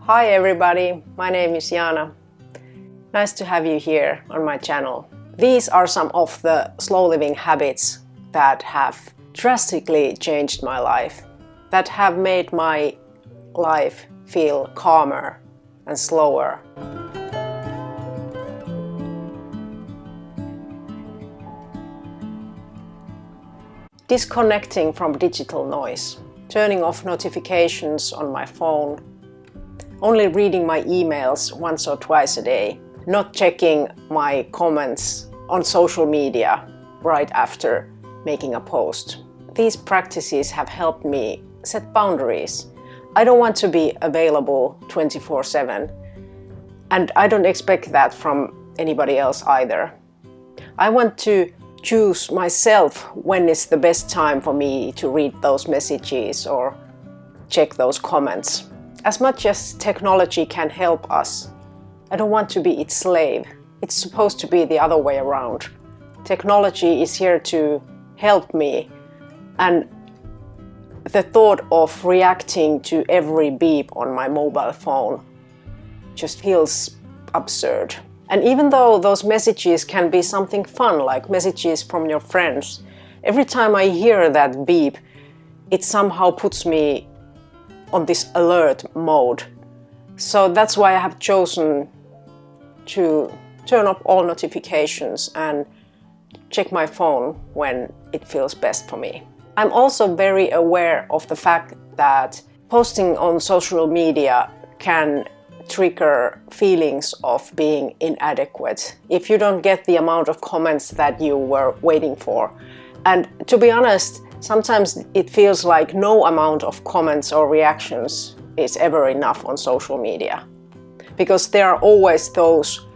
Hi everybody, my name is Jana. Nice to have you here on my channel. These are some of the slow living habits that have drastically changed my life, that have made my life feel calmer and slower. Disconnecting from digital noise, turning off notifications on my phone, only reading my emails once or twice a day, not checking my comments on social media right after making a post. These practices have helped me set boundaries. I don't want to be available 24/7, and I don't expect that from anybody else either. I want to choose myself when is the best time for me to read those messages or check those comments. As much as technology can help us, I don't want to be its slave. It's supposed to be the other way around. Technology is here to help me, and the thought of reacting to every beep on my mobile phone just feels absurd. And even though those messages can be something fun, like messages from your friends, every time I hear that beep, it somehow puts me on this alert mode. So that's why I have chosen to turn off all notifications and check my phone when it feels best for me. I'm also very aware of the fact that posting on social media can trigger feelings of being inadequate if you don't get the amount of comments that you were waiting for. And to be honest, sometimes it feels like no amount of comments or reactions is ever enough on social media, because there are always those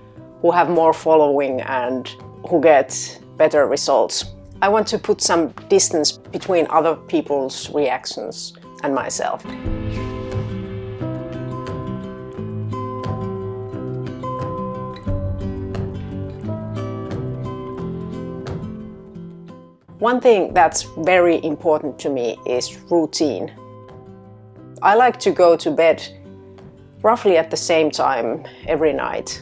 who have more following and who get better results. I want to put some distance between other people's reactions and myself. One thing that's very important to me is routine. I like to go to bed roughly at the same time every night.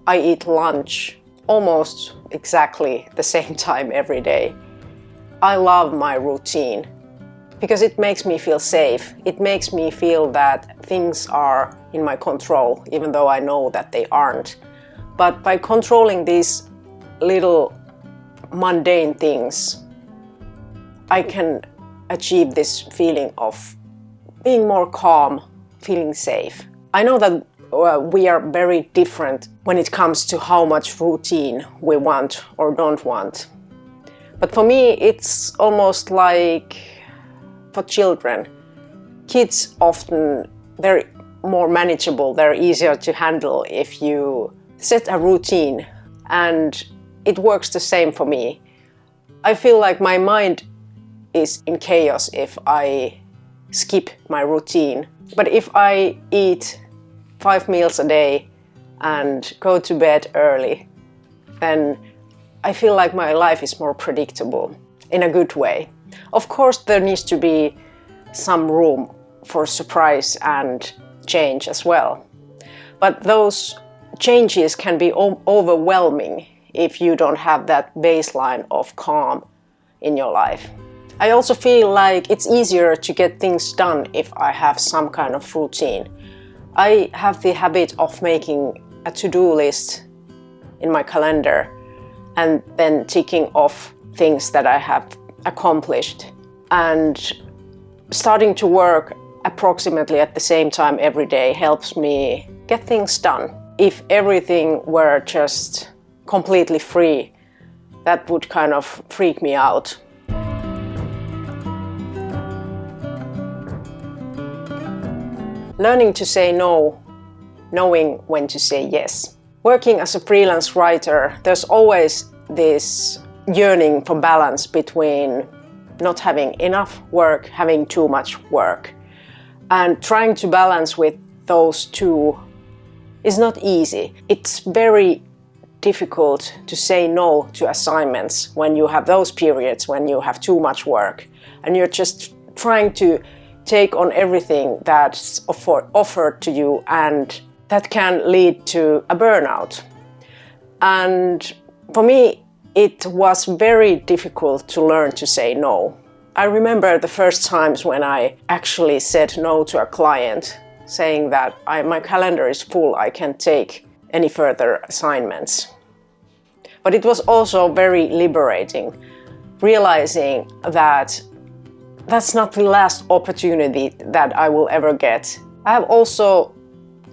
I eat lunch almost exactly the same time every day. I love my routine because it makes me feel safe. It makes me feel that things are in my control, even though I know that they aren't. But by controlling these little mundane things, I can achieve this feeling of being more calm, feeling safe. I know that we are very different when it comes to how much routine we want or don't want. But for me, it's almost like for children. Kids often, they're more manageable, they're easier to handle if you set a routine, and it works the same for me. I feel like my mind is in chaos if I skip my routine. But if I eat 5 meals a day and go to bed early, then I feel like my life is more predictable in a good way. Of course, there needs to be some room for surprise and change as well. But those changes can be overwhelming if you don't have that baseline of calm in your life. I also feel like it's easier to get things done if I have some kind of routine. I have the habit of making a to-do list in my calendar and then ticking off things that I have accomplished, and starting to work approximately at the same time every day helps me get things done. If everything were just completely free, that would kind of freak me out. Learning to say no, knowing when to say yes. Working as a freelance writer, there's always this yearning for balance between not having enough work, having too much work. And trying to balance with those two is not easy. It's very difficult to say no to assignments when you have those periods when you have too much work and you're just trying to take on everything that's offered to you, and that can lead to a burnout. And for me, it was very difficult to learn to say no. I remember the first times when I actually said no to a client, saying that my calendar is full, I can't take any further assignments. But it was also very liberating, realizing that that's not the last opportunity that I will ever get. I have also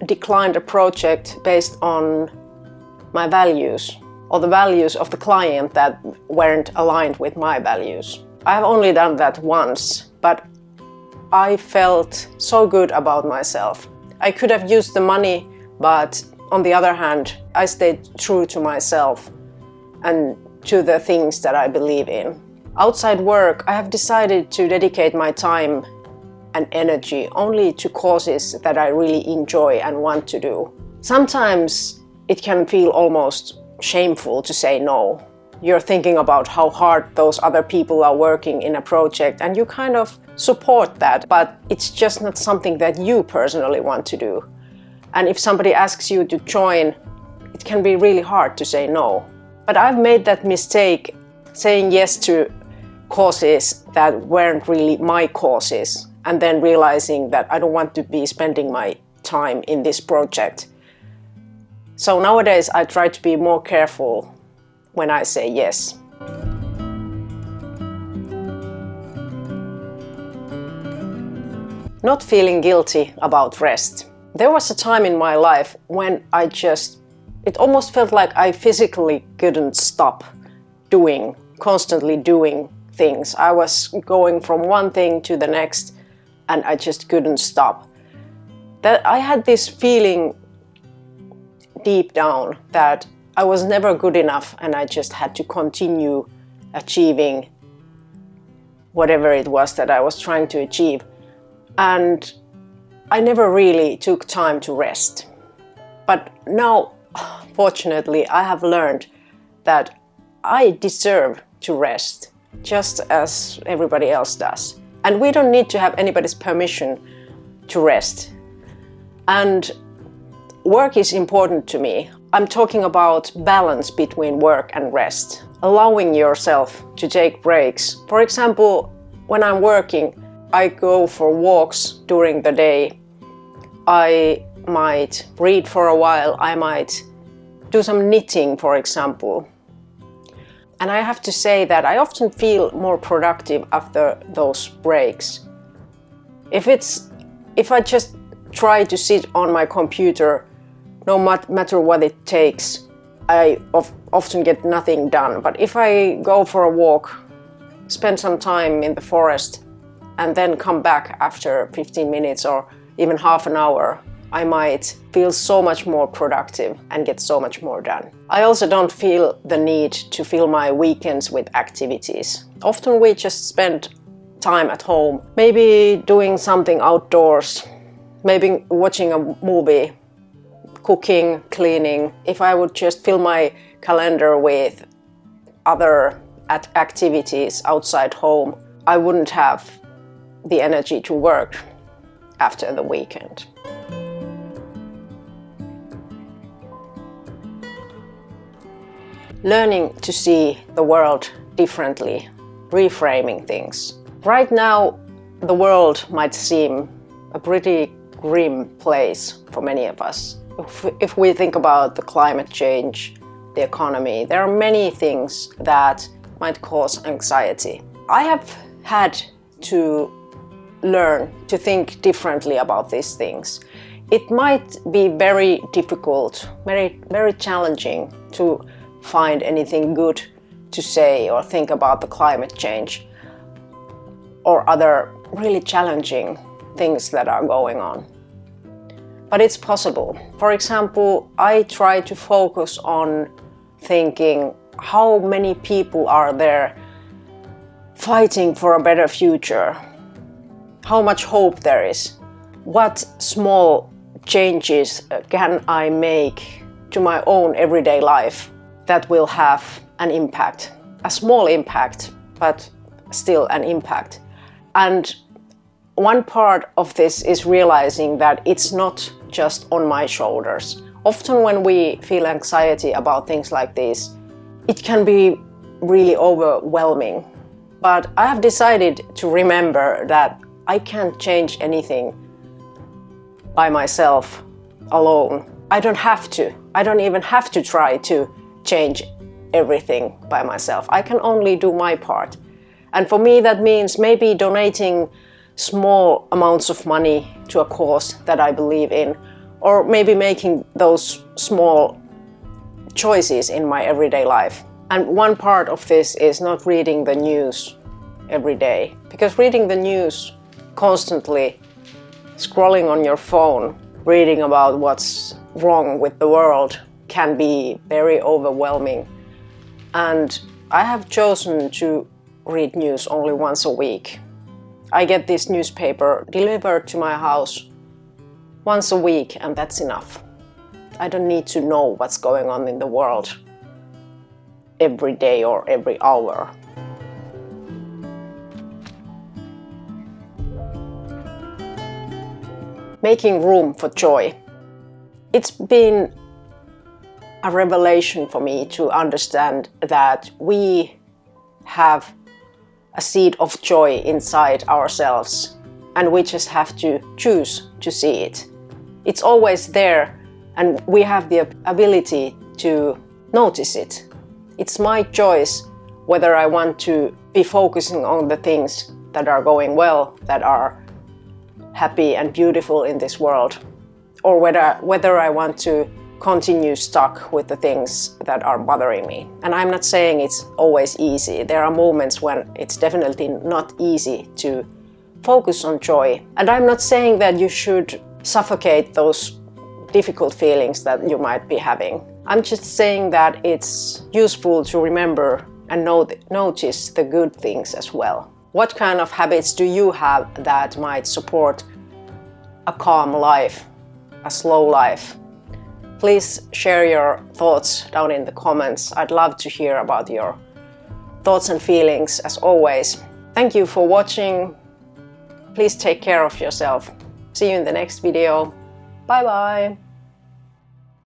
declined a project based on my values, or the values of the client that weren't aligned with my values. I have only done that once, but I felt so good about myself. I could have used the money, but on the other hand, I stayed true to myself and to the things that I believe in. Outside work, I have decided to dedicate my time and energy only to causes that I really enjoy and want to do. Sometimes it can feel almost shameful to say no. You're thinking about how hard those other people are working in a project, and you kind of support that, but it's just not something that you personally want to do. And if somebody asks you to join, it can be really hard to say no. But I've made that mistake, saying yes to causes that weren't really my causes, and then realizing that I don't want to be spending my time in this project. So nowadays I try to be more careful when I say yes. Not feeling guilty about rest. There was a time in my life when it almost felt like I physically couldn't stop constantly doing things. I was going from one thing to the next, and I just couldn't stop. That I had this feeling deep down that I was never good enough, and I just had to continue achieving whatever it was that I was trying to achieve. And I never really took time to rest. But now, fortunately, I have learned that I deserve to rest, just as everybody else does. And we don't need to have anybody's permission to rest. And work is important to me. I'm talking about balance between work and rest, allowing yourself to take breaks. For example, when I'm working, I go for walks during the day. I might read for a while. I might do some knitting, for example. And I have to say that I often feel more productive after those breaks. If I just try to sit on my computer, no matter what it takes, I often get nothing done. But if I go for a walk, spend some time in the forest, and then come back after 15 minutes or even half an hour, I might feel so much more productive and get so much more done. I also don't feel the need to fill my weekends with activities. Often we just spend time at home, maybe doing something outdoors, maybe watching a movie, cooking, cleaning. If I would just fill my calendar with other activities outside home, I wouldn't have the energy to work after the weekend. Learning to see the world differently, reframing things. Right now, the world might seem a pretty grim place for many of us. If we think about the climate change, the economy, there are many things that might cause anxiety. I have had to learn to think differently about these things. It might be very difficult, very challenging to find anything good to say or think about the climate change or other really challenging things that are going on. But it's possible. For example, I try to focus on thinking how many people are there fighting for a better future, how much hope there is, what small changes can I make to my own everyday life that will have an impact, a small impact, but still an impact. And one part of this is realizing that it's not just on my shoulders. Often when we feel anxiety about things like this, it can be really overwhelming. But I have decided to remember that I can't change anything by myself alone. I don't have to. I don't even have to try to change everything by myself. I can only do my part. And for me that means maybe donating small amounts of money to a cause that I believe in, or maybe making those small choices in my everyday life. And one part of this is not reading the news every day, because reading the news constantly, scrolling on your phone, reading about what's wrong with the world can be very overwhelming. And I have chosen to read news only once a week. I get this newspaper delivered to my house once a week, and that's enough. I don't need to know what's going on in the world every day or every hour. Making room for joy. It's been a revelation for me to understand that we have a seed of joy inside ourselves, and we just have to choose to see it. It's always there, and we have the ability to notice it. It's my choice whether I want to be focusing on the things that are going well, that are happy and beautiful in this world, or whether I want to continue stuck with the things that are bothering me. And I'm not saying it's always easy. There are moments when it's definitely not easy to focus on joy. And I'm not saying that you should suffocate those difficult feelings that you might be having. I'm just saying that it's useful to remember and notice the good things as well. What kind of habits do you have that might support a calm life, a slow life? Please share your thoughts down in the comments. I'd love to hear about your thoughts and feelings as always. Thank you for watching. Please take care of yourself. See you in the next video. Bye bye.